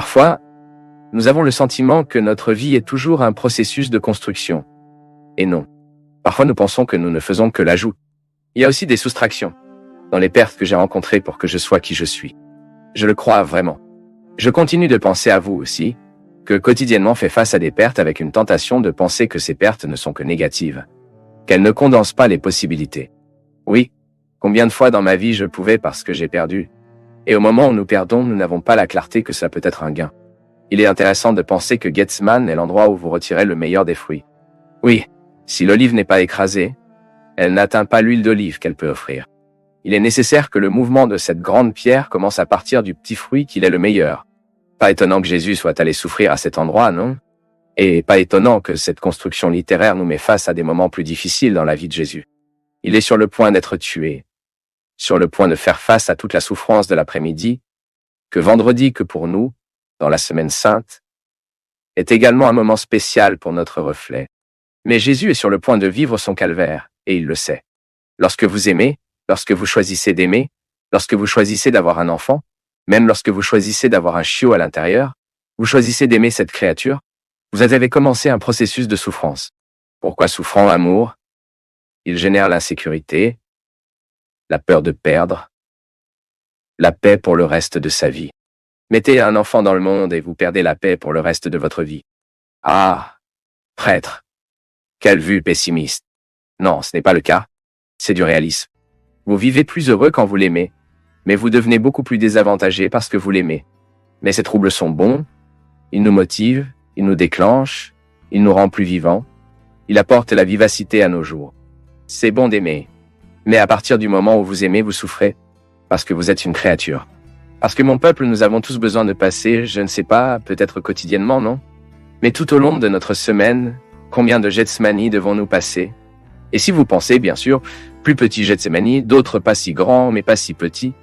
Parfois, nous avons le sentiment que notre vie est toujours un processus de construction. Et non. Parfois nous pensons que nous ne faisons que l'ajout. Il y a aussi des soustractions dans les pertes que j'ai rencontrées pour que je sois qui je suis. Je le crois vraiment. Je continue de penser à vous aussi, que quotidiennement fait face à des pertes avec une tentation de penser que ces pertes ne sont que négatives, qu'elles ne condensent pas les possibilités. Oui, combien de fois dans ma vie je pouvais parce que j'ai perdu. Et au moment où nous perdons, nous n'avons pas la clarté que ça peut être un gain. Il est intéressant de penser que Gethsemane est l'endroit où vous retirez le meilleur des fruits. Oui, si l'olive n'est pas écrasée, elle n'atteint pas l'huile d'olive qu'elle peut offrir. Il est nécessaire que le mouvement de cette grande pierre commence à partir du petit fruit qu'il est le meilleur. Pas étonnant que Jésus soit allé souffrir à cet endroit, non? Et pas étonnant que cette construction littéraire nous met face à des moments plus difficiles dans la vie de Jésus. Il est sur le point d'être tué, sur le point de faire face à toute la souffrance de l'après-midi, que vendredi que pour nous, dans la semaine sainte, est également un moment spécial pour notre reflet. Mais Jésus est sur le point de vivre son calvaire, et il le sait. Lorsque vous aimez, lorsque vous choisissez d'aimer, lorsque vous choisissez d'avoir un enfant, même lorsque vous choisissez d'avoir un chiot à l'intérieur, vous choisissez d'aimer cette créature, vous avez commencé un processus de souffrance. Pourquoi souffrant amour? Il génère l'insécurité, la peur de perdre, la paix pour le reste de sa vie. Mettez un enfant dans le monde et vous perdez la paix pour le reste de votre vie. Ah, prêtre, quelle vue pessimiste. Non, ce n'est pas le cas. C'est du réalisme. Vous vivez plus heureux quand vous l'aimez, mais vous devenez beaucoup plus désavantagé parce que vous l'aimez. Mais ces troubles sont bons, ils nous motivent, ils nous déclenchent, ils nous rendent plus vivants, ils apportent la vivacité à nos jours. C'est bon d'aimer, mais à partir du moment où vous aimez, vous souffrez, parce que vous êtes une créature. Parce que mon peuple, nous avons tous besoin de passer, je ne sais pas, peut-être quotidiennement, non? Mais tout au long de notre semaine, combien de Gethsemane devons-nous passer? Et si vous pensez, bien sûr, plus petit Gethsemane, d'autres pas si grands, mais pas si petits,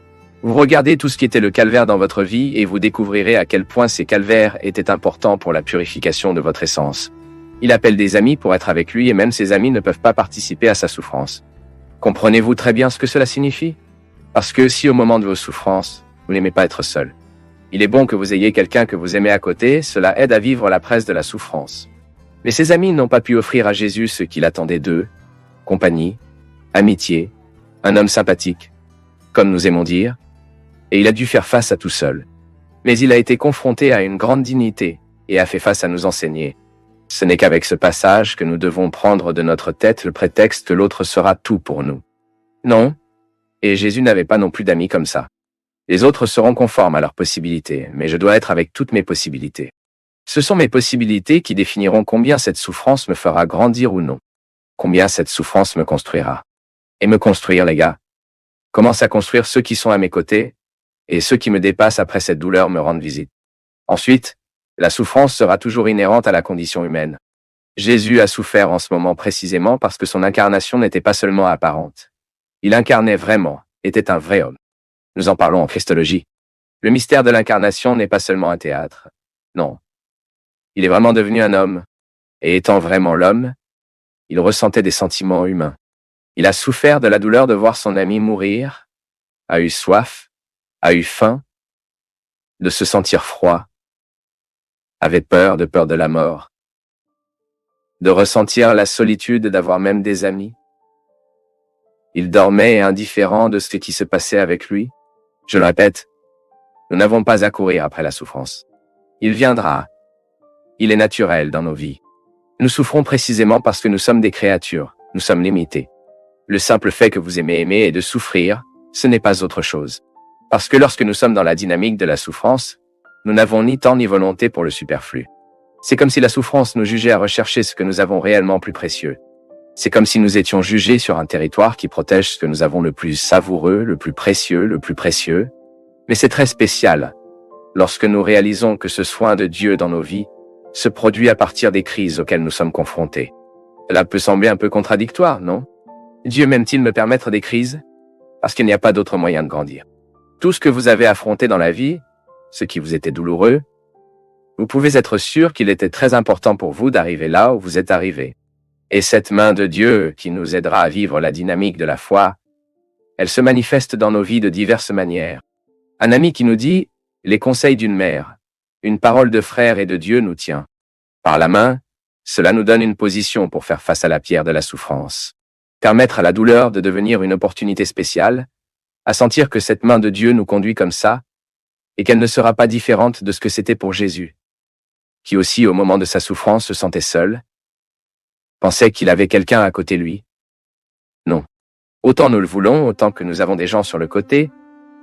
vous regardez tout ce qui était le calvaire dans votre vie et vous découvrirez à quel point ces calvaires étaient importants pour la purification de votre essence. Il appelle des amis pour être avec lui et même ses amis ne peuvent pas participer à sa souffrance. Comprenez-vous très bien ce que cela signifie? Parce que si au moment de vos souffrances, vous n'aimez pas être seul, il est bon que vous ayez quelqu'un que vous aimez à côté, cela aide à vivre la presse de la souffrance. Mais ses amis n'ont pas pu offrir à Jésus ce qu'il attendait d'eux, compagnie, amitié, un homme sympathique, comme nous aimons dire, et il a dû faire face à tout seul. Mais il a été confronté à une grande dignité et a fait face à nous enseigner. Ce n'est qu'avec ce passage que nous devons prendre de notre tête le prétexte que l'autre sera tout pour nous. Non, et Jésus n'avait pas non plus d'amis comme ça. Les autres seront conformes à leurs possibilités, mais je dois être avec toutes mes possibilités. Ce sont mes possibilités qui définiront combien cette souffrance me fera grandir ou non. Combien cette souffrance me construira. Et me construire, les gars. Commence à construire ceux qui sont à mes côtés, et ceux qui me dépassent après cette douleur me rendent visite. Ensuite, la souffrance sera toujours inhérente à la condition humaine. Jésus a souffert en ce moment précisément parce que son incarnation n'était pas seulement apparente. Il incarnait vraiment, était un vrai homme. Nous en parlons en christologie. Le mystère de l'incarnation n'est pas seulement un théâtre. Non. Il est vraiment devenu un homme. Et étant vraiment l'homme, il ressentait des sentiments humains. Il a souffert de la douleur de voir son ami mourir, a eu soif, a eu faim, de se sentir froid, avait peur de la mort, de ressentir la solitude d'avoir même des amis. Il dormait indifférent de ce qui se passait avec lui. Je le répète, nous n'avons pas à courir après la souffrance. Il viendra. Il est naturel dans nos vies. Nous souffrons précisément parce que nous sommes des créatures, nous sommes limités. Le simple fait que vous aimez aimer et de souffrir, ce n'est pas autre chose. Parce que lorsque nous sommes dans la dynamique de la souffrance, nous n'avons ni temps ni volonté pour le superflu. C'est comme si la souffrance nous jugeait à rechercher ce que nous avons réellement plus précieux. C'est comme si nous étions jugés sur un territoire qui protège ce que nous avons le plus savoureux, le plus précieux. Mais c'est très spécial lorsque nous réalisons que ce soin de Dieu dans nos vies se produit à partir des crises auxquelles nous sommes confrontés. Cela peut sembler un peu contradictoire, non? Dieu m'aime-t-il me permettre des crises? Parce qu'il n'y a pas d'autre moyen de grandir. Tout ce que vous avez affronté dans la vie, ce qui vous était douloureux, vous pouvez être sûr qu'il était très important pour vous d'arriver là où vous êtes arrivé. Et cette main de Dieu qui nous aidera à vivre la dynamique de la foi, elle se manifeste dans nos vies de diverses manières. Un ami qui nous dit « les conseils d'une mère », Une parole de frère et de Dieu nous tient par la main. Cela nous donne une position pour faire face à la pierre de la souffrance. Permettre à la douleur de devenir une opportunité spéciale, à sentir que cette main de Dieu nous conduit comme ça, et qu'elle ne sera pas différente de ce que c'était pour Jésus, qui aussi au moment de sa souffrance se sentait seul, pensait qu'il avait quelqu'un à côté de lui. Non. Autant nous le voulons, autant que nous avons des gens sur le côté,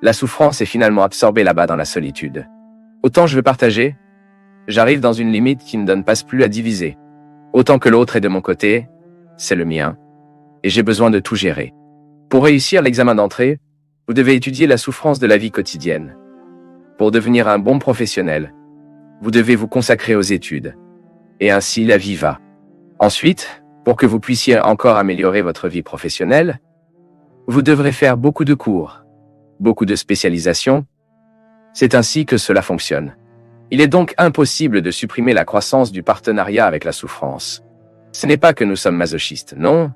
la souffrance est finalement absorbée là-bas dans la solitude. Autant je veux partager, j'arrive dans une limite qui ne donne pas plus à diviser. Autant que l'autre est de mon côté, c'est le mien, et j'ai besoin de tout gérer. Pour réussir l'examen d'entrée, vous devez étudier la souffrance de la vie quotidienne. Pour devenir un bon professionnel, vous devez vous consacrer aux études. Et ainsi la vie va. Ensuite, pour que vous puissiez encore améliorer votre vie professionnelle, vous devrez faire beaucoup de cours, beaucoup de spécialisations. C'est ainsi que cela fonctionne. Il est donc impossible de supprimer la croissance du partenariat avec la souffrance. Ce n'est pas que nous sommes masochistes, non.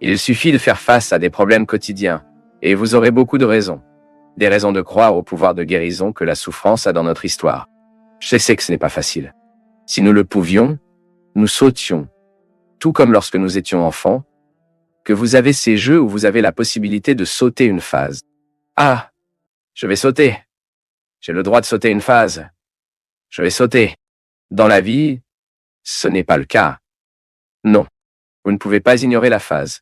Il suffit de faire face à des problèmes quotidiens, et vous aurez beaucoup de raisons. Des raisons de croire au pouvoir de guérison que la souffrance a dans notre histoire. Je sais que ce n'est pas facile. Si nous le pouvions, nous sautions. Tout comme lorsque nous étions enfants, que vous avez ces jeux où vous avez la possibilité de sauter une phase. Ah, je vais sauter. J'ai le droit de sauter une phase. Je vais sauter. Dans la vie, ce n'est pas le cas. Non, vous ne pouvez pas ignorer la phase.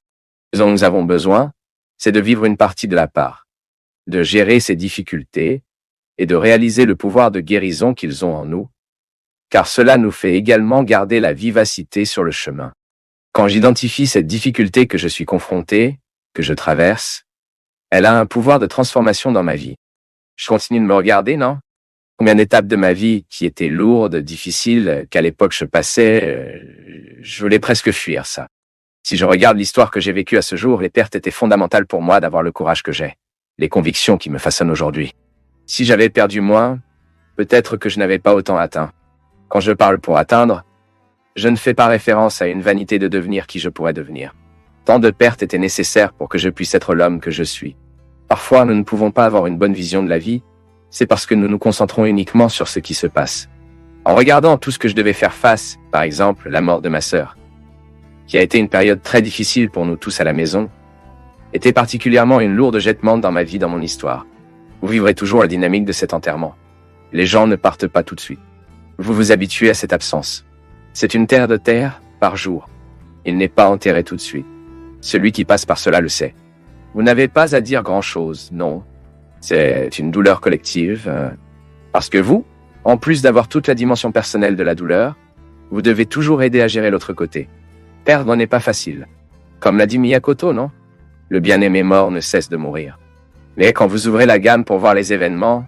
Ce dont nous avons besoin, c'est de vivre une partie de la part, de gérer ces difficultés et de réaliser le pouvoir de guérison qu'ils ont en nous, car cela nous fait également garder la vivacité sur le chemin. Quand j'identifie cette difficulté que je suis confronté, que je traverse, elle a un pouvoir de transformation dans ma vie. Je continue de me regarder, non? Combien d'étapes de ma vie qui étaient lourdes, difficiles, qu'à l'époque je passais, je voulais presque fuir ça. Si je regarde l'histoire que j'ai vécue à ce jour, les pertes étaient fondamentales pour moi d'avoir le courage que j'ai, les convictions qui me façonnent aujourd'hui. Si j'avais perdu moins, peut-être que je n'avais pas autant atteint. Quand je parle pour atteindre, je ne fais pas référence à une vanité de devenir qui je pourrais devenir. Tant de pertes étaient nécessaires pour que je puisse être l'homme que je suis. Parfois, nous ne pouvons pas avoir une bonne vision de la vie, c'est parce que nous nous concentrons uniquement sur ce qui se passe. En regardant tout ce que je devais faire face, par exemple la mort de ma sœur, qui a été une période très difficile pour nous tous à la maison, était particulièrement une lourde jettement dans ma vie, dans mon histoire. Vous vivrez toujours la dynamique de cet enterrement. Les gens ne partent pas tout de suite. Vous vous habituez à cette absence. C'est une terre de terre, par jour. Il n'est pas enterré tout de suite. Celui qui passe par cela le sait. Vous n'avez pas à dire grand-chose, non. C'est une douleur collective, parce que vous, en plus d'avoir toute la dimension personnelle de la douleur, vous devez toujours aider à gérer l'autre côté. Perdre n'est pas facile. Comme l'a dit Miyakoto, non? Le bien-aimé mort ne cesse de mourir. Mais quand vous ouvrez la gamme pour voir les événements,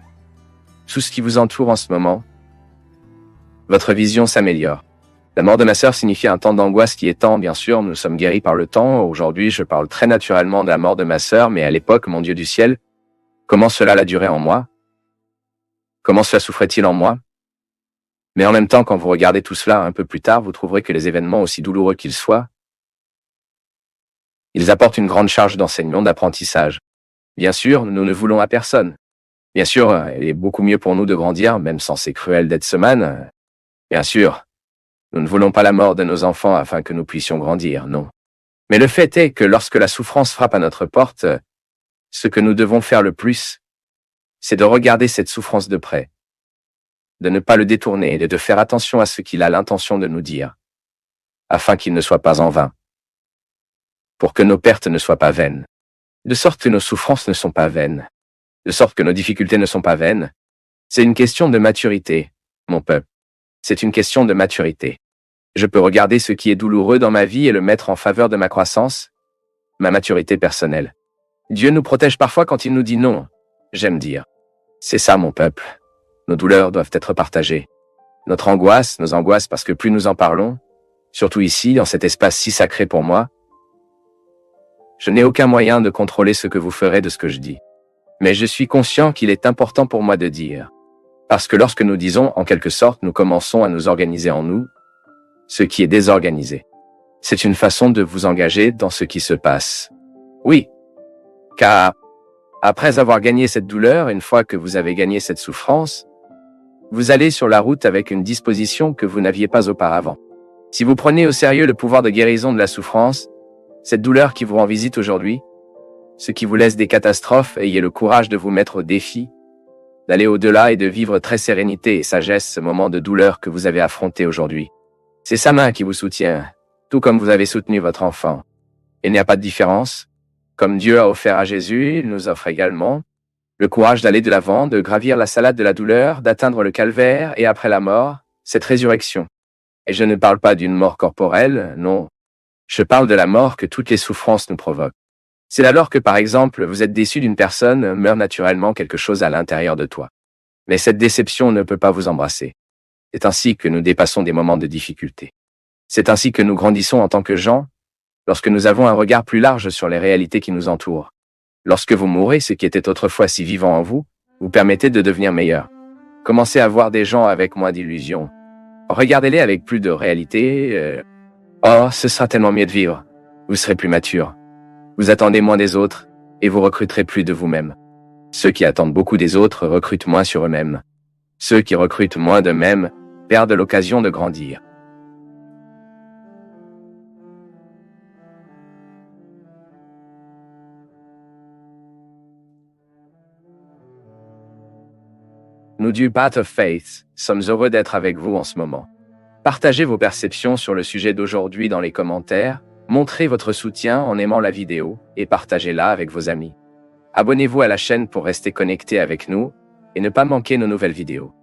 tout ce qui vous entoure en ce moment, votre vision s'améliore. La mort de ma sœur signifie un temps d'angoisse qui est temps, bien sûr, nous sommes guéris par le temps. Aujourd'hui, je parle très naturellement de la mort de ma sœur, mais à l'époque, mon Dieu du ciel, comment cela l'a duré en moi? Comment cela souffrait-il en moi? Mais en même temps, quand vous regardez tout cela un peu plus tard, vous trouverez que les événements, aussi douloureux qu'ils soient, ils apportent une grande charge d'enseignement, d'apprentissage. Bien sûr, nous ne voulons à personne. Bien sûr, il est beaucoup mieux pour nous de grandir, même sans ces cruelles dettes semaines. Bien sûr, nous ne voulons pas la mort de nos enfants afin que nous puissions grandir, non. Mais le fait est que lorsque la souffrance frappe à notre porte, ce que nous devons faire le plus, c'est de regarder cette souffrance de près, de ne pas le détourner et de faire attention à ce qu'il a l'intention de nous dire, afin qu'il ne soit pas en vain, pour que nos pertes ne soient pas vaines, de sorte que nos souffrances ne sont pas vaines, de sorte que nos difficultés ne sont pas vaines. C'est une question de maturité, mon peuple. C'est une question de maturité. Je peux regarder ce qui est douloureux dans ma vie et le mettre en faveur de ma croissance, ma maturité personnelle. Dieu nous protège parfois quand il nous dit non, j'aime dire. C'est ça, mon peuple. Nos douleurs doivent être partagées. Notre angoisse, nos angoisses, parce que plus nous en parlons, surtout ici, dans cet espace si sacré pour moi, je n'ai aucun moyen de contrôler ce que vous ferez de ce que je dis. Mais je suis conscient qu'il est important pour moi de dire. Parce que lorsque nous disons, en quelque sorte, nous commençons à nous organiser en nous, ce qui est désorganisé. C'est une façon de vous engager dans ce qui se passe. Oui, car après avoir gagné cette douleur, une fois que vous avez gagné cette souffrance, Vous allez sur la route avec une disposition que vous n'aviez pas auparavant. Si vous prenez au sérieux le pouvoir de guérison de la souffrance, cette douleur qui vous rend visite aujourd'hui, ce qui vous laisse des catastrophes, ayez le courage de vous mettre au défi, d'aller au-delà et de vivre très sérénité et sagesse ce moment de douleur que vous avez affronté aujourd'hui. C'est sa main qui vous soutient, tout comme vous avez soutenu votre enfant. Il n'y a pas de différence. Comme Dieu a offert à Jésus, il nous offre également le courage d'aller de l'avant, de gravir la salade de la douleur, d'atteindre le calvaire et après la mort, cette résurrection. Et je ne parle pas d'une mort corporelle, non. Je parle de la mort que toutes les souffrances nous provoquent. C'est alors que, par exemple, vous êtes déçu d'une personne, meurt naturellement quelque chose à l'intérieur de toi. Mais cette déception ne peut pas vous embrasser. C'est ainsi que nous dépassons des moments de difficulté. C'est ainsi que nous grandissons en tant que gens, lorsque nous avons un regard plus large sur les réalités qui nous entourent. Lorsque vous mourrez, ce qui était autrefois si vivant en vous, vous permettez de devenir meilleur. Commencez à voir des gens avec moins d'illusions. Regardez-les avec plus de réalité. Oh, ce sera tellement mieux de vivre. Vous serez plus mature. Vous attendez moins des autres, et vous recruterez plus de vous-même. Ceux qui attendent beaucoup des autres recrutent moins sur eux-mêmes. Ceux qui recrutent moins d'eux-mêmes perdent l'occasion de grandir. Nous du Path of Faith sommes heureux d'être avec vous en ce moment. Partagez vos perceptions sur le sujet d'aujourd'hui dans les commentaires, montrez votre soutien en aimant la vidéo et partagez-la avec vos amis. Abonnez-vous à la chaîne pour rester connecté avec nous et ne pas manquer nos nouvelles vidéos.